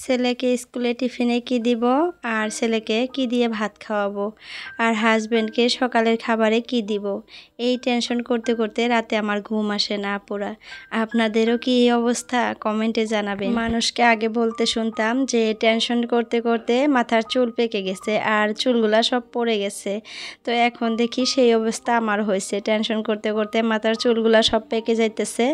ছেলেকে স্কুলে টিফিনে কি দিব আর ছেলেকে কি দিয়ে ভাত খাওয়াবো আর হাজবেন্ডকে সকালের খাবারে কি দিব, এই টেনশন করতে করতে রাতে আমার ঘুম আসে না আপুরা। আপনাদেরও কি এই অবস্থা? কমেন্টে জানাবেন। মানুষকে আগে বলতে শুনতাম যে টেনশন করতে করতে মাথার চুল পেকে গেছে আর চুলগুলা সব পড়ে গেছে। তো এখন দেখি সেই অবস্থা আমার হয়েছে। টেনশন করতে করতে মাথার চুলগুলা সব পেকে যাইতেছে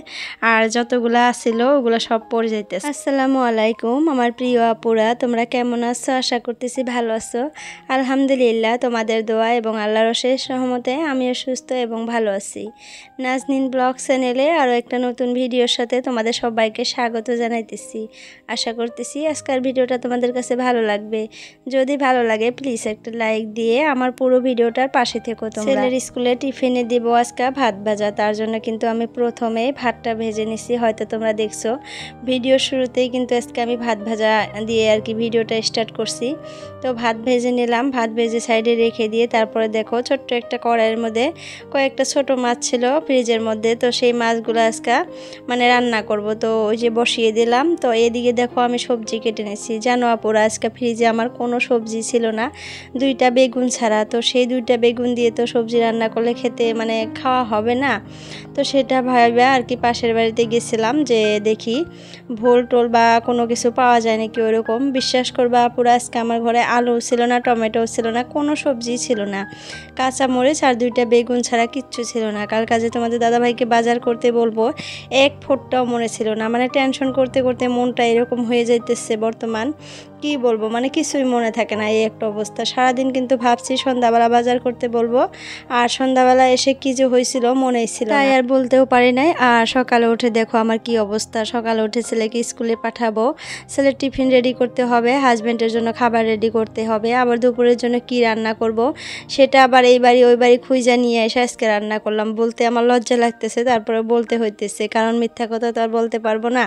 আর যতগুলা আছিল ওগুলা সব পড়ে যাইতেছে। আসসালামু আলাইকুম আমার প্রিয় আপুরা, তোমরা কেমন আছো? আশা করতেছি ভালো আছো। আলহামদুলিল্লাহ, তোমাদের দোয়া এবং আল্লাহর অশেষ রহমতে আমিও সুস্থ এবং ভালো আছি। নাজনীন ব্লগ চ্যানেলে আরও একটা নতুন ভিডিওর সাথে তোমাদের সবাইকে স্বাগত জানাইতেছি। আশা করতেছি আজকের ভিডিওটা তোমাদের কাছে ভালো লাগবে। যদি ভালো লাগে প্লিজ একটা লাইক দিয়ে আমার পুরো ভিডিওটার পাশে থেকো তোমরা। ছেলের স্কুলে টিফিনে দিব আজকে ভাত ভাজা, তার জন্য কিন্তু আমি প্রথমে ভাতটা ভেজে নিছি। হয়তো তোমরা দেখছো ভিডিওর শুরুতেই কিন্তু আজকে আমি ভাত ভাজা দিয়ে আর কি ভিডিওটা স্টার্ট করছি। তো ভাত ভেজে নিলাম, ভাত ভেজে সাইডে রেখে দিয়ে তারপরে দেখো ছোট্ট একটা কড়াইয়ের মধ্যে কয়েকটা ছোট মাছ ছিল ফ্রিজের মধ্যে। তো সেই মাছগুলো আজকে মানে রান্না করব, তো ওই যে বসিয়ে দিলাম। তো এদিকে দেখো আমি সবজি কেটে নিয়েছি। জানো আপুরা, আজকে ফ্রিজে আমার কোনো সবজি ছিল না, দুইটা বেগুন ছাড়া। তো সেই দুইটা বেগুন দিয়ে তো সবজি রান্না করলে খেতে মানে খাওয়া হবে না। তো সেটা ভাবে আর কি পাশের বাড়িতে গেছিলাম যে দেখি ভোল টোল বা কোনো কিছু পাওয়া যায় নাকি ওরকম। বিশ্বাস করবা পুরো আজকে আমার ঘরে আলু ছিল না, টমেটো ছিল না, কোনো সবজি ছিল না, কাঁচা মরিচ আর দুইটা বেগুন ছাড়া কিচ্ছু ছিল না। কাল কাজে তোমাদের দাদাভাইকে বাজার করতে বলবো, এক ফোঁটাও মনে ছিল না। মানে টেনশন করতে করতে মনটা এরকম হয়ে যাইতেছে বর্তমান, কি বলবো, মানে কিছুই মনে থাকে না, এই একটা অবস্থা। সারাদিন কিন্তু ভাবছি সন্ধ্যাবেলা বাজার করতে বলবো, আর সন্ধ্যাবেলা এসে কি যে হয়েছিল মনেই ছিল তাই আর বলতেও পারি নাই। আর সকালে উঠে দেখো আমার কি অবস্থা। সকালে উঠে ছেলেকে স্কুলে পাঠাবো, ছেলের টিফিন রেডি করতে হবে, হাজব্যান্ডের জন্য খাবার রেডি করতে হবে, আবার দুপুরের জন্য কি রান্না করব সেটা আবার এই বাড়ি ওই বাড়ি খুঁজে নিয়ে এসে আজকে রান্না করলাম। বলতে আমার লজ্জা লাগতেছে, তারপরে বলতে হইতেছে, কারণ মিথ্যা কথা তো আর বলতে পারবো না।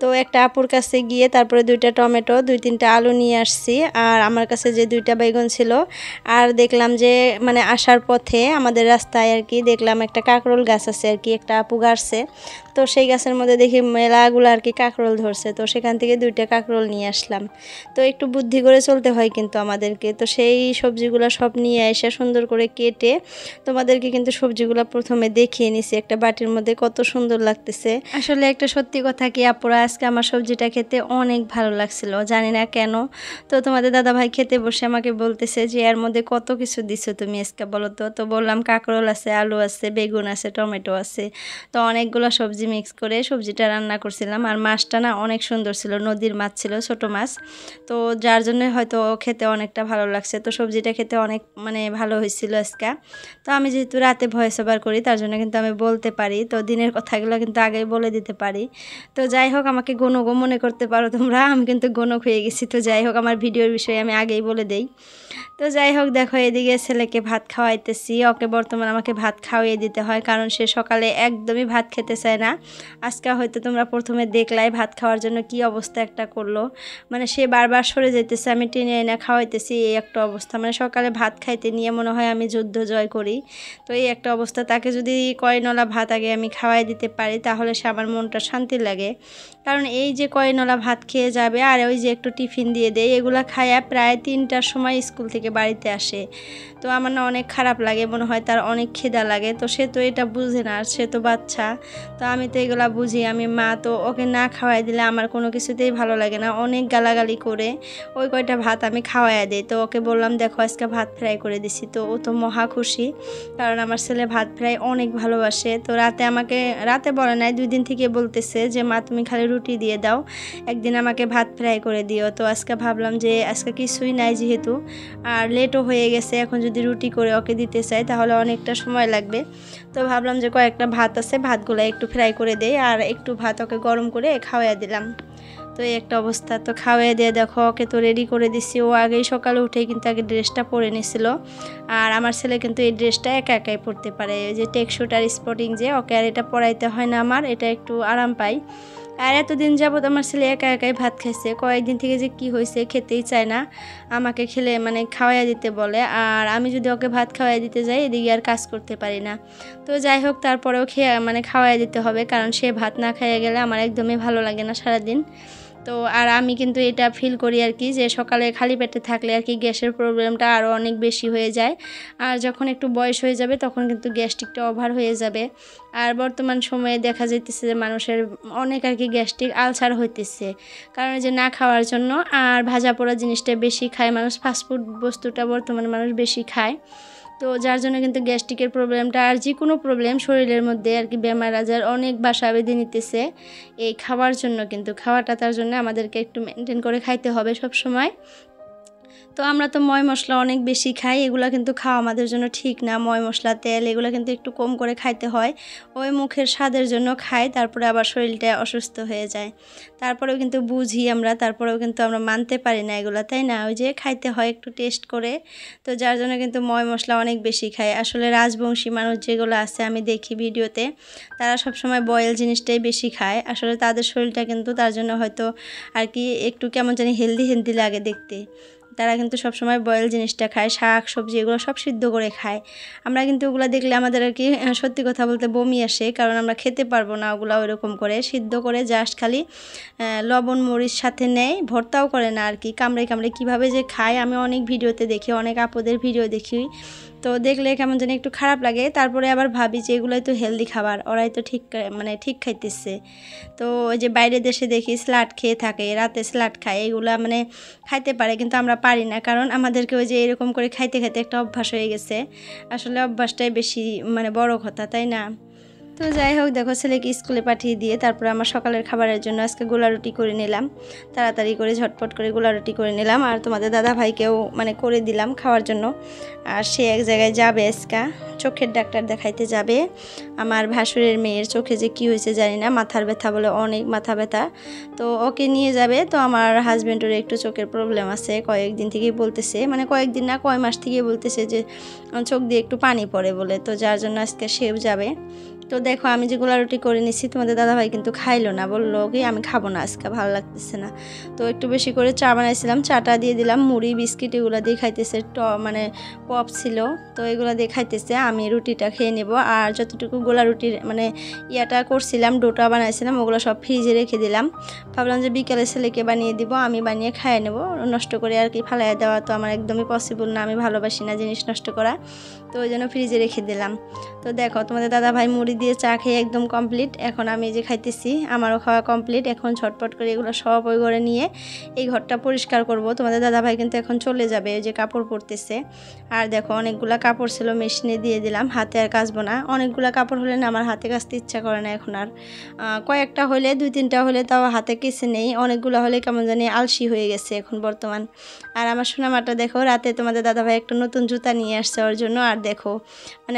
তো একটা আপুর কাছে গিয়ে তারপরে দুইটা টমেটো, দুই তিনটা আলু নিয়ে আসছি, আর আমার কাছে যে দুইটা বেগুন ছিল। আর দেখলাম যে মানে আসার পথে আমাদের রাস্তায় আর কি দেখলাম একটা কাঁকরোল গাছ আছে আর কি, একটা আপু গাছছে। তো সেই গাছের মধ্যে দেখি মেলাগুলো আর কি কাঁকরোল ধরছে। তো সেখান থেকে দুইটা কাঁকরোল নিয়ে আসলাম। তো একটু বুদ্ধি করে চলতে হয় কিন্তু আমাদেরকে। তো সেই সবজিগুলো সব নিয়ে এসে সুন্দর করে কেটে তোমাদেরকে কিন্তু সবজিগুলো প্রথমে দেখিয়ে নিছি একটা বাটির মধ্যে, কত সুন্দর লাগতেছে। আসলে একটা সত্যি কথা কি আপুরা, আজকে আমার সবজিটা খেতে অনেক ভালো লাগছিল, জানি না কেন। তো তোমাদের দাদাভাই খেতে বসে আমাকে বলতেছে যে এর মধ্যে কত কিছু দিছো তুমি আজকে বলো তো। তো বললাম কাঁকরোল আছে, আলু আছে, বেগুন আছে, টমেটো আছে। তো অনেকগুলো সবজি মিক্স করে সবজিটা রান্না করছিলাম। আর মাছটা না অনেক সুন্দর ছিল, নদীর মাছ ছিল, ছোট মাছ। তো যার জন্য হয়তো খেতে অনেকটা ভালো লাগছে। তো সবজিটা খেতে অনেক মানে ভালো হয়েছিল আজকে। তো আমি যেহেতু রাতে ভয়েস ওভার করি তার জন্য কিন্তু আমি বলতে পারি, তো দিনের কথাগুলো কিন্তু আগেই বলে দিতে পারি। তো যাই হোক, আমাকে গণক মনে করতে পারো তোমরা, আমি কিন্তু গণক হয়ে গেছি। তো যাই হোক, আমার ভিডিওর বিষয়ে আমি আগেই বলে দেই। তো যাই হোক দেখো এদিকে ছেলেকে ভাত খাওয়াইতেছি। ওকে বর্তমানে আমাকে ভাত খাওয়াইয়ে দিতে হয়, কারণ সে সকালে একদমই ভাত খেতে চায় না। আজকে হয়তো তোমরা প্রথমে দেখলাই ভাত খাওয়ার জন্য কি অবস্থা একটা করলো, মানে সে বারবার সরে যেতেছে, আমি টেনে এনে খাওয়াইতেছি, এই একটা অবস্থা। মানে সকালে ভাত খাইতে নিয়ে মনে হয় আমি যুদ্ধ জয় করি। তো এই একটা অবস্থা। তাকে যদি কয়নলা ভাত আগে আমি খাওয়াই দিতে পারি তাহলে সে আমার মনটা শান্তি লাগে। কারণ এই যে কয়নলা ভাত খেয়ে যাবে আর ওই যে একটু টিফিন দিয়ে দেয়, এগুলো খায়া প্রায় 3টার সময় স্কুল থেকে বাড়িতে আসে। তো আমার না অনেক খারাপ লাগে, মনে হয় তার অনেক খিদা লাগে। তো সে তো এটা বুঝে না, সে তো বাচ্চা। তো আমি তো এগুলা বুঝি, আমি মা। তো ওকে না খাওয়াই দিলে আমার কোনো কিছুতেই ভালো লাগে না, অনেক গালাগালি করে ওই কয়টা ভাত আমি খাওয়াই দিই। তো ওকে বললাম দেখো আজকে ভাত ফ্রাই করে দিছি। তো ও তো মহা খুশি, কারণ আমার ছেলে ভাত ফ্রাই অনেক ভালোবাসে। তো রাতে বলে নাই, 2 দিন থেকে বলতেছে যে মা তুমি খালি রুটি দিয়ে দাও, একদিন আমাকে ভাত ফ্রাই করে দিও। তো আজকে ভাবলাম যে আজকে কিছুই নাই যেহেতু, আর লেটও হয়ে গেছে, এখন যদি রুটি করে ওকে দিতে চাই তাহলে অনেকটা সময় লাগবে। তো ভাবলাম যে কয়েকটা ভাত আছে, ভাতগুলো একটু ফ্রাই করে দেই, আর একটু ভাত ওকে গরম করে খাওয়াইয়া দিলাম। তো এই একটা অবস্থা। তো খাওয়াই দিয়ে দেখো ওকে তো রেডি করে দিচ্ছি। ও আগেই সকালে উঠেই কিন্তু আগে ড্রেসটা পরে নিছিল। আর আমার ছেলে কিন্তু এই ড্রেসটা একা একাই পরতে পারে, এই যে টেকশুট আর স্পটিং, যে ওকে আর এটা পরাইতে হয় না, আমার এটা একটু আরাম পাই। আর এতদিন যাবত আমার ছেলে একা একাই ভাত খাইছে, কয়েকদিন থেকে যে কি হয়েছে খেতেই চায় না, আমাকে খেলে মানে খাওয়াইয়া দিতে বলে। আর আমি যদি ওকে ভাত খাওয়াই দিতে যাই এদিকে আর কাজ করতে পারি না। তো যাই হোক তারপরেও খাওয়াই দিতে হবে, কারণ সে ভাত না খাইয়ে গেলে আমার একদমই ভালো লাগে না সারাদিন। তো আর আমি কিন্তু এটা ফিল করি আর কি, যে সকালে খালি পেটে থাকলে আর কি গ্যাসের প্রবলেমটা আরও অনেক বেশি হয়ে যায়। আর যখন একটু বয়স হয়ে যাবে তখন কিন্তু গ্যাস্ট্রিকটা ওভার হয়ে যাবে। আর বর্তমান সময়ে দেখা যাইতেছে যে মানুষের অনেক আর কি গ্যাস্ট্রিক আলসার হইতেছে, কারণ যে না খাওয়ার জন্য আর ভাজা পোড়া জিনিসটা বেশি খায় মানুষ, ফাস্টফুড বস্তুটা বর্তমানে মানুষ বেশি খায়। তো যার জন্য কিন্তু গ্যাস্ট্রিকের প্রবলেমটা আর যে কোনো প্রবলেম শরীরের মধ্যে আর কি বেমার আজার অনেক বাসা বেঁধে নিতেছে এই খাওয়ার জন্য। কিন্তু খাওয়াটা তার জন্য আমাদেরকে একটু মেনটেন করে খাইতে হবে সব সময়। তো আমরা তো ময় মশলা অনেক বেশি খাই, এগুলো কিন্তু খাওয়া আমাদের জন্য ঠিক না। ময় মশলা তেল এগুলো কিন্তু একটু কম করে খাইতে হয়, ওই মুখের স্বাদের জন্য খাই, তারপরে আবার শরীরটা অসুস্থ হয়ে যায়। তারপরেও কিন্তু বুঝি আমরা, তারপরেও কিন্তু আমরা মানতে পারি না এগুলো, তাই না? ওই যে খাইতে হয় একটু টেস্ট করে। তো যার জন্য কিন্তু ময় মশলা অনেক বেশি খায়। আসলে রাজবংশী মানুষ যেগুলো আছে আমি দেখি ভিডিওতে, তারা সবসময় বয়েল জিনিসটাই বেশি খায়। আসলে তাদের শরীরটা কিন্তু তার জন্য হয়তো আর কি একটু কেমন জানি হেলদি হেলদি লাগে দেখতে। তারা কিন্তু সবসময় বয়েল জিনিসটা খায়, শাক সবজি এগুলো সব সিদ্ধ করে খায়। আমরা কিন্তু ওগুলো দেখলে আমাদের আর কি সত্যি কথা বলতে বমি আসে, কারণ আমরা খেতে পারবো না ওগুলো ওইরকম করে সিদ্ধ করে, জাস্ট খালি লবণ মরিচ সাথে নেয়, ভর্তাও করে না আর কি, কামড়ে কামড়ে কীভাবে যে খায় আমি অনেক ভিডিওতে দেখি, অনেক আপুদের ভিডিও দেখি। তো দেখলে কেমন জানি একটু খারাপ লাগে। তারপরে আবার ভাবি যে এগুলোই তো হেলদি খাবার, ওরাই তো ঠিক খাইতেছে। তো ওই যে বাইরের দেশে দেখি স্যালাড খেয়ে থাকে, রাতে স্যালাড খায়, এগুলা খাইতে পারে, কিন্তু আমরা পারি না, কারণ আমাদেরকে ওই যে এরকম করে খাইতে খাইতে একটা অভ্যাস হয়ে গেছে। আসলে অভ্যাসটাই বেশি বড় কথা, তাই না? তো যাই হোক, দেখো ছেলেকে স্কুলে পাঠিয়ে দিয়ে তারপরে আমার সকালের খাবারের জন্য আজকে গোলা রুটি করে নিলাম, তাড়াতাড়ি করে ঝটপট করে গোলা রুটি করে নিলাম। আর তোমাদের দাদা ভাইকেও করে দিলাম খাওয়ার জন্য। আর সে এক জায়গায় যাবে আজকে, চোখের ডাক্তার দেখাইতে যাবে। আমার ভাসুরের মেয়ের চোখে যে কি হয়েছে জানি না, মাথার ব্যথা বলে, অনেক মাথা ব্যথা। তো ওকে নিয়ে যাবে। তো আমার হাজব্যান্ডের একটু চোখের প্রবলেম আছে, কয়েকদিন থেকেই বলতেছে, কয়েকদিন না কয় মাস থেকেই বলতেছে যে চোখ দিয়ে একটু পানি পড়ে বলে। তো যার জন্য আজকে সেও যাবে। তো দেখো আমি যে গোলা রুটি করে নিছি, তোমাদের দাদাভাই কিন্তু খাইলো না, বললো কি আমি খাবো না আজকে, ভালো লাগতেছে না। তো একটু বেশি করে চা বানাইছিলাম, চাটা দিয়ে দিলাম, মুড়ি বিস্কিট এগুলো দিয়ে খাইতেছে, পপ ছিল, তো এগুলো দিয়ে খাইতেছে। আমি রুটিটা খেয়ে নেব। আর যতটুকু গোলা রুটির ইয়াটা করছিলাম, ডোটা বানাইছিলাম, ওগুলো সব ফ্রিজে রেখে দিলাম। ভাবলাম যে বিকেলে ছেলেকে বানিয়ে দিব, আমি বানিয়ে খাইয়ে নেব, নষ্ট করে আর কি ফালাই দেওয়া তো আমার একদমই পসিবল না, আমি ভালোবাসি না জিনিস নষ্ট করা, তো ওই জন্য ফ্রিজে রেখে দিলাম। তো দেখো তোমাদের দাদাভাই মুড়ি দিয়ে চা খেয়ে একদম কমপ্লিট। এখন আমি যে খাইতেছি, আমারও খাওয়া কমপ্লিট। এখন ঝটপট করে এগুলো সব ওই ঘরে নিয়ে এই ঘরটা পরিষ্কার করব। তোমাদের দাদাভাই কিন্তু এখন চলে যাবে, ওই যে কাপড় পরতেছে। আর দেখো অনেকগুলা কাপড় ছিল, মেশিনে দিয়ে দিলাম, হাতে আর কাচবো না। অনেকগুলা কাপড় হলে না আমার হাতে কাচতে ইচ্ছা করে না এখন আর। কয়েকটা হলে, 2-3টা হলে তাও হাতে কেচে নেই, অনেকগুলো হলে কেমন জানি আলসি হয়ে গেছে এখন বর্তমান। আর আমার সোনামাটা দেখো, রাতে তোমাদের দাদাভাই একটা নতুন জুতা নিয়ে আসছে ওর জন্য। আর দেখো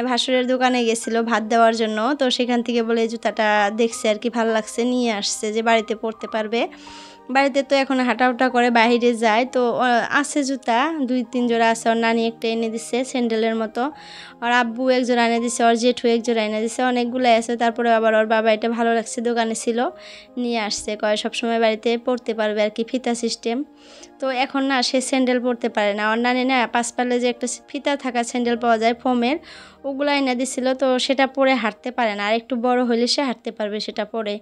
ভাসুরের দোকানে গেছিল ভাত দেওয়ার জন্য, তো সেখান থেকে বলে জুতাটা দেখছে আর কি, ভালো লাগছে, নিয়ে আসছে যে বাড়িতে পরতে পারবে। বাড়িতে তো এখন হাঁটাউটা করে বাইরে যায়, তো আছে জুতা 2-3 জোড়া আছে। ওর নানি একটা এনে দিচ্ছে স্যান্ডেলের মতো, ওর আব্বু এক জোড়া এনে দিচ্ছে, ওর জেঠু এক জোড়া এনে দিচ্ছে, অনেকগুলো আছে। তারপরে আবার ওর বাবা এটা ভালো লাগছে, দোকানে ছিল, নিয়ে আসছে, কয় সবসময় বাড়িতে পরতে পারবে আর কি, ফিতা সিস্টেম। তো এখন না সে স্যান্ডেল পরতে পারে না, ওর নানি না পাশপালে যে একটা ফিতা থাকা স্যান্ডেল পাওয়া যায় ফোমের, ওগুলো এনে দিছিল, তো সেটা পরে হাঁটতে পারে না। আর একটু বড় হলে সে হাঁটতে পারবে সেটা পরে।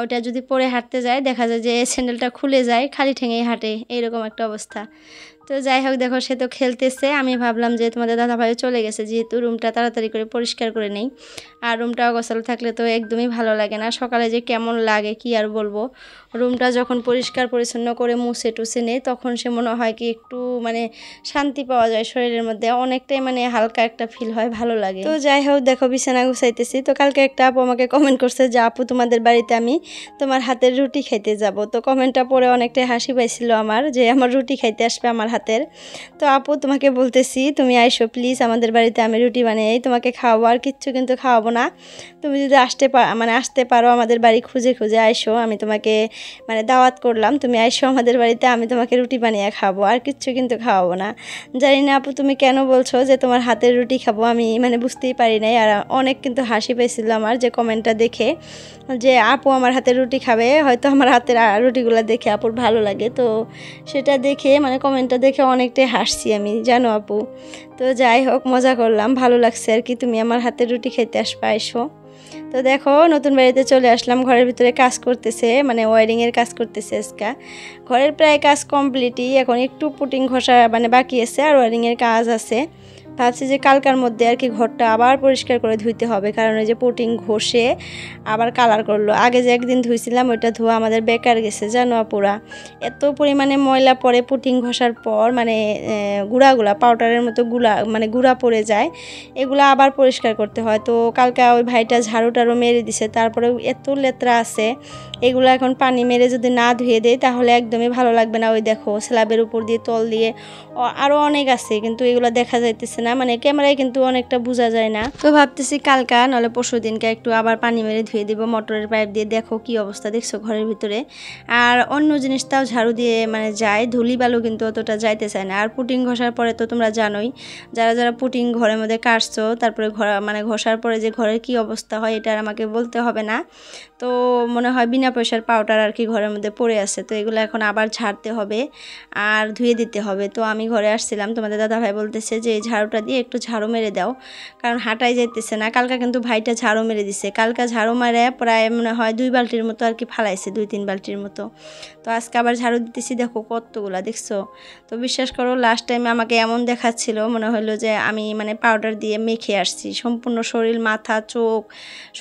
ওইটা যদি পরে হাঁটতে যায় দেখা যায় যে স্যান্ডেলটা খুলে যায়, খালি ঠেঙেই হাঁটে, এইরকম একটা অবস্থা। তো যাই হোক, দেখো সে তো খেলতেছে। আমি ভাবলাম যে তোমাদের দাদাভাইও চলে গেছে, যেহেতু রুমটা তাড়াতাড়ি করে পরিষ্কার করে নেই। আর রুমটা অগোছালো থাকলে তো একদমই ভালো লাগে না, সকালে যে কেমন লাগে কি আর বলবো। রুমটা যখন পরিষ্কার পরিচ্ছন্ন করে মুছে টুছে নেই, তখন সে মনে হয় কি একটু শান্তি পাওয়া যায় শরীরের মধ্যে, অনেকটাই হালকা একটা ফিল হয়, ভালো লাগে। তো যাই হোক, দেখো বিছানা গুছাইতেছি। তো কালকে একটা আপু আমাকে কমেন্ট করছে যে আপু তোমাদের বাড়িতে আমি তোমার হাতের রুটি খাইতে যাব। তো কমেন্টটা পড়ে অনেকটাই হাসি পাইছিল আমার, যে আমার রুটি খাইতে আসবে আমার হাতের। তো আপু তোমাকে বলতেছি তুমি আইসো প্লিজ আমাদের বাড়িতে, আমি রুটি বানিয়ে তোমাকে খাওয়াবো, আর কিচ্ছু কিন্তু খাওয়াবো না। তুমি যদি আসতে পারো আমাদের বাড়ি খুঁজে খুঁজে আইসো, আমি তোমাকে দাওয়াত করলাম, তুমি আইসো আমাদের বাড়িতে, আমি তোমাকে রুটি বানিয়ে খাবো, আর কিচ্ছু কিন্তু খাওয়াবো না। জানি না আপু তুমি কেন বলছো যে তোমার হাতের রুটি খাবো, আমি বুঝতেই পারি নাই। আর অনেক কিন্তু হাসি পাইছিল আমার যে কমেন্টটা দেখে, যে আপু আমার হাতের রুটি খাবে, হয়তো আমার হাতের রুটিগুলো দেখে আপুর ভালো লাগে। তো সেটা দেখে কমেন্টটা দেখে অনেকটাই হাসছি আমি, জানো আপু। তো যাই হোক, মজা করলাম, ভালো লাগছে আর কি। তুমি আমার হাতের রুটি খেতে আসবা, এসো। তো দেখো, নতুন বাড়িতে চলে আসলাম। ঘরের ভিতরে কাজ করতেছে, মানে ওয়ারিংয়ের কাজ করতেছে আজকে। ঘরের প্রায় কাজ কমপ্লিটই, এখন একটু পুটিং ঘষা মানে বাকি আছে, আর ওয়ারিংয়ের কাজ আছে। ভাবছি যে কালকার মধ্যে আর কি ঘরটা আবার পরিষ্কার করে ধুইতে হবে, কারণ ওই যে পুটিং ঘষে আবার কালার করলো। আগে যে একদিন ধুইছিলাম ওইটা ধোয়া আমাদের বেকার গেছে, জানো আপুরা। এত পরিমাণে ময়লা পড়ে পুটিং ঘষার পর, মানে গুঁড়াগুলা পাউডারের মতো মানে গুঁড়া পড়ে যায়, এগুলো আবার পরিষ্কার করতে হয়। তো কালকে ওই ভাইটা ঝাড়ু টাড়ু মেরে দিছে, তারপরেও এত লেত্রা আছে, এগুলো এখন পানি মেরে যদি না ধুয়ে দেয় তাহলে একদমই ভালো লাগবে না। ওই দেখো স্ল্যাবের উপর দিয়ে তল দিয়ে আরও অনেক আছে, কিন্তু এগুলো দেখা যাইতেছে না, মানে ক্যামেরায় কিন্তু অনেকটা বোঝা যায় না। তো ভাবতেছি কালকা নলে পরশু দিনকে একটু আবার পানি মেরে ধুয়ে দিব মোটরের পাইপ দিয়ে। দেখো কি অবস্থা দেখছো ঘরের ভিতরে। আর অন্য জিনিসটাও ঝাড়ু দিয়ে মানে যায়, ধুলি বালু কিন্তু অতটা যাইতে চায় না। আর পুটিং ঘষার পরে তো তোমরা জানোই, যারা যারা পুটিং ঘরের মধ্যে কাটছো, তারপরে মানে ঘষার পরে যে ঘরের কি অবস্থা হয় এটা আর আমাকে বলতে হবে না। তো মনে হয় বিনা পয়সার পাউডার আর কি ঘরের মধ্যে পড়ে আছে। তো এগুলো এখন আবার ঝাড়তে হবে আর ধুয়ে দিতে হবে। তো আমি ঘরে আসছিলাম, তোমাদের দাদাভাই বলতেছে যে এই ঝাড়ুটা দিয়ে একটু ঝাড়ু মেরে দাও, কারণ হাঁটাই যাইতেছে না। কালকা কিন্তু ভাইটা ঝাড়ু মেরে দিছে, কালকা ঝাড়ু মারে প্রায় মনে হয় 2 বালতির মতো আর কি ফালাইছে, 2-3 বালতির মতো। তো আজকে আবার ঝাড়ু দিতেছি, দেখো কতগুলা দেখছো। তো বিশ্বাস করো লাস্ট টাইমে আমাকে এমন দেখাচ্ছিল, মনে হলো যে আমি মানে পাউডার দিয়ে মেখে আসছি সম্পূর্ণ শরীর, মাথা, চোখ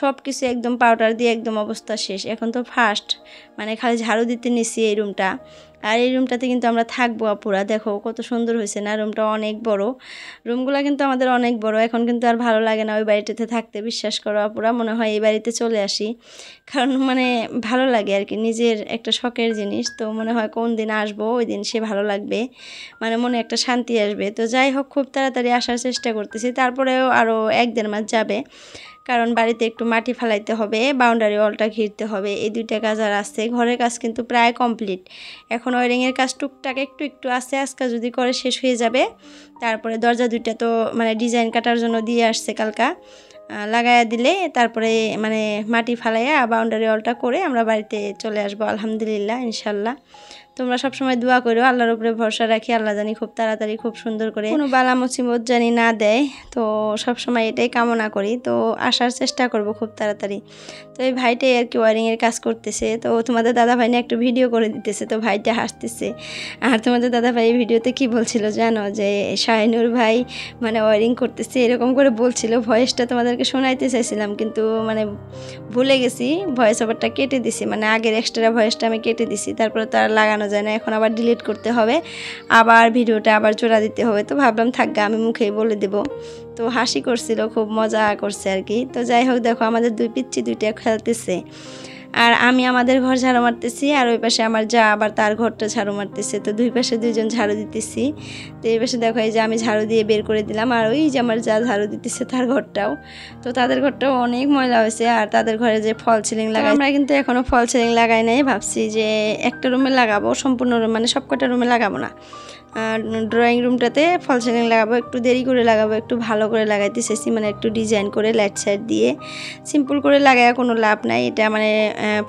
সব কিছু একদম পাউডার দিয়ে একদম অবস্থা শেষ। এখন তো ফার্স্ট মানে খালি ঝাড়ু দিতে নিছি এই রুমটা। আর এই রুমটাতে কিন্তু আমরা থাকবো আপুরা, দেখো কত সুন্দর হয়েছে না, রুমটা অনেক বড়। রুমগুলো কিন্তু আমাদের অনেক বড়। এখন কিন্তু আর ভালো লাগে না ওই বাড়িটাতে থাকতে, বিশ্বাস করো আপুরা, মনে হয় এই বাড়িতে চলে আসি, কারণ মানে ভালো লাগে আর কি, নিজের একটা শখের জিনিস। তো মনে হয় কোন দিন আসবো ওই দিন সে ভালো লাগবে, মানে মনে একটা শান্তি আসবে। তো যাই হোক, খুব তাড়াতাড়ি আসার চেষ্টা করতেছি, তারপরেও আরও 1-1.5 মাস যাবে, কারণ বাড়িতে একটু মাটি ফেলাইতে হবে, বাউন্ডারি ওয়ালটা ঘিরতে হবে, এই 2টা কাজ আর আছে। ঘরের কাজ কিন্তু প্রায় কমপ্লিট, এখন ওয়ারিংয়ের কাজ টুকটাক একটু একটু আছে, আজকে যদি করে শেষ হয়ে যাবে। তারপরে দরজা 2টা তো মানে ডিজাইন কাটার জন্য দিয়ে আসছে, কালকা লাগাইয়া দিলে তারপরে মানে মাটি ফালাইয়া বাউন্ডারি ওয়ালটা করে আমরা বাড়িতে চলে আসবো আলহামদুলিল্লাহ, ইনশাল্লাহ। তোমরা সবসময় দোয়া করো, আল্লাহর উপরে ভরসা রাখি, আল্লাহ জানি খুব তাড়াতাড়ি খুব সুন্দর করে কোনো বালা মুসিবত জানি না দেয়। তো সবসময় এটাই কামনা করি, তো আসার চেষ্টা করব খুব তাড়াতাড়ি। তো এই ভাইটাই আর কি ওয়ারিংয়ের কাজ করতেছে, তো তোমাদের দাদাভাই না একটু ভিডিও করে দিতেছে, তো ভাইটা হাসতেছে। আর তোমাদের দাদাভাই এই ভিডিওতে কি বলছিল জানো, যে শাহিনুর ভাই মানে ওয়ারিং করতেছে এরকম করে বলছিল। ভয়েসটা তোমাদেরকে শোনাইতে চাইছিলাম, কিন্তু মানে ভুলে গেছি, ভয়েস ওভারটা কেটে দিছি, মানে আগের এক্সট্রা ভয়েসটা আমি কেটে দিছি, তারপরে তো আর লাগানো যায় না, এখন আবার ডিলিট করতে হবে, আবার ভিডিওটা আবার জোড়া দিতে হবে। তো ভাবলাম থাকবে, আমি মুখেই বলে দেব। তো হাসি করছিল, খুব মজা করছে আর কি। তো যাই হোক, দেখো আমাদের 2 পিচ্চি 2টা খেলতেছে, আর আমি আমাদের ঘর ঝাড়ু মারতেছি, আর ওই পাশে আমার যা আবার তার ঘরটা ঝাড়ু মারতেছে। তো 2 পাশে 2জন ঝাড়ু দিতেছি। তো এই পাশে দেখো এই যে আমি ঝাড়ু দিয়ে বের করে দিলাম, আর ওই যে আমার যা ঝাড়ু দিতেছে তার ঘরটাও। তো তাদের ঘরটাও অনেক ময়লা হয়েছে। আর তাদের ঘরে যে ফল সিলিং লাগাই, আমরা কিন্তু এখনও ফল সিলিং লাগাই নাই, ভাবছি যে একটা রুমে লাগাবো, সম্পূর্ণ রুম মানে সবকটা রুমে লাগাবো না, ড্রয়িং রুমটাতে ফল সিলিং লাগাবো, একটু দেরি করে লাগাবো, একটু ভালো করে লাগাইতে চাইছি, মানে একটু ডিজাইন করে লাইট সাইড দিয়ে। সিম্পল করে লাগায় কোনো লাভ নাই, এটা মানে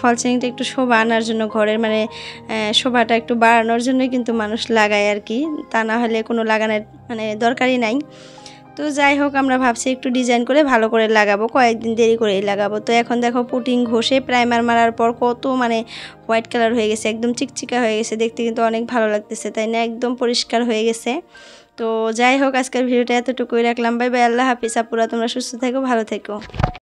ফল সিলিংটা একটু শোভা আনার জন্য, ঘরের মানে শোভাটা একটু বাড়ানোর জন্যই কিন্তু মানুষ লাগায় আর কি, তা না হলে কোনো লাগানোর মানে দরকারই নাই। তো যাই হোক, আমরা ভাবছি একটু ডিজাইন করে ভালো করে লাগাবো, কয়েকদিন দেরি করেই লাগাবো। তো এখন দেখো পুটিং ঘষে প্রাইমার মারার পর কত মানে হোয়াইট কালার হয়ে গেছে, একদম চিকচিকা হয়ে গেছে, দেখতে কিন্তু অনেক ভালো লাগতেছে, তাই না, একদম পরিষ্কার হয়ে গেছে। তো যাই হোক, আজকের ভিডিওটা এতটুকুই রাখলাম। বাই বাই, আল্লাহ হাফিজ আপুরা, তোমরা সুস্থ থেকো, ভালো থেকো।